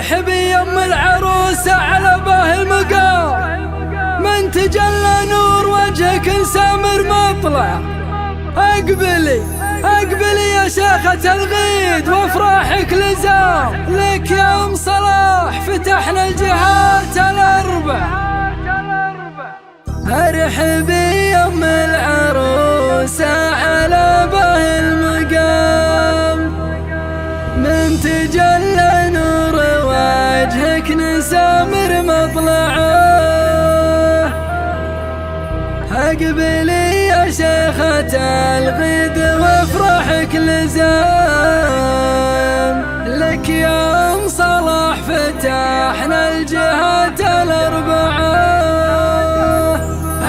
ارحبي يم العروسة على باه المقام، من تجلى نور وجهك سامر مطلع. اقبلي اقبلي يا شيخة الغيد وافراحك لزام، لك يا ام صلاح فتحنا الجهات الاربع. ارحبي يم العروسة على باه المقام، من تجلى نور وجهك نسامر مطلعه. اقبلي يا شيخة الغيد وافراحك لزام، لك يا ام صلاح فتحنا الجهات الاربعه.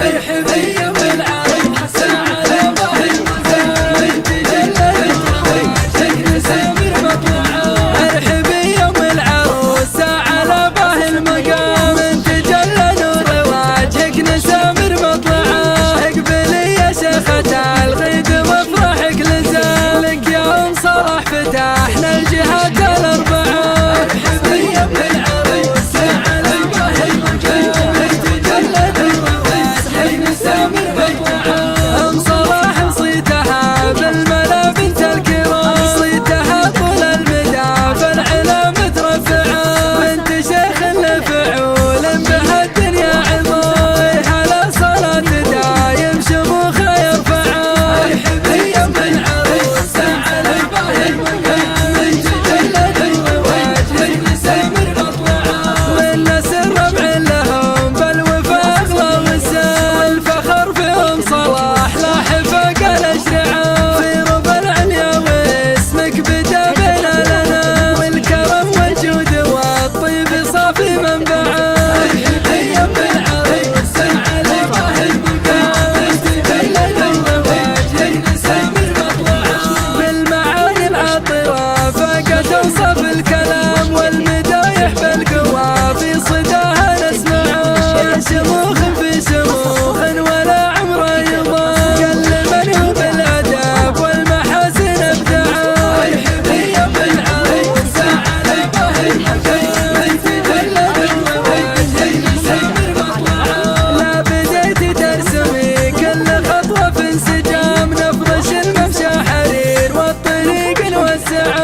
ارحبي يا ام العروسة على باه المقام، من تجلى نور وجهك نسامر مطلعه. ارحبي يا ام العروسة على باه المقام، من تجلى نور وجهك نسامر مطلعه. اقبلي يا شيخة الغيد وافراحك لزام، لك يا ام صلاح فتحنا الجهات الاربعه. ارحبي يا ام العروسة على باه المقام، من تجلى نور وجهك نسامر مطلعه. ام صلاح صيتها بالملا بنت الكرام، صيتها طول المدى فالعلا مترفعه. بنت شيخ لفعول بها الدنيا عظاي، على صلاة دايم شموخها يرفعه. ارحبي يا ام العروسة على باه المقام، من تجلى نور وجهك نسامر مطلعه. والناس الربع لهم بالوفا اغلى وسام، والفخر في ام صلاح لاح فوق الاشرعه. في ربع العليا واسمك بدا بين لنا، والكرم والجود والطيب صافي منبعه. ارحبي يا ام العروسة على باه المقام، من تجلى نور وجهك نسامر مطلعه. بالمعاني العطرة فاقت اوصاف الكلام، والمدايح بالقوى في صداها نسمعه. يا شموخ في شموخ ولا عمره يضام، كل من هو بالادب والمحاسن ابدعه. ارحبي يا ام العروسة على باه المقام، من تجلى نور وجهك نسامر مطلعه. لا بديتي ترسمي كل خطوة في انسجام، نفرش الممشى حرير والطريق نوسعه.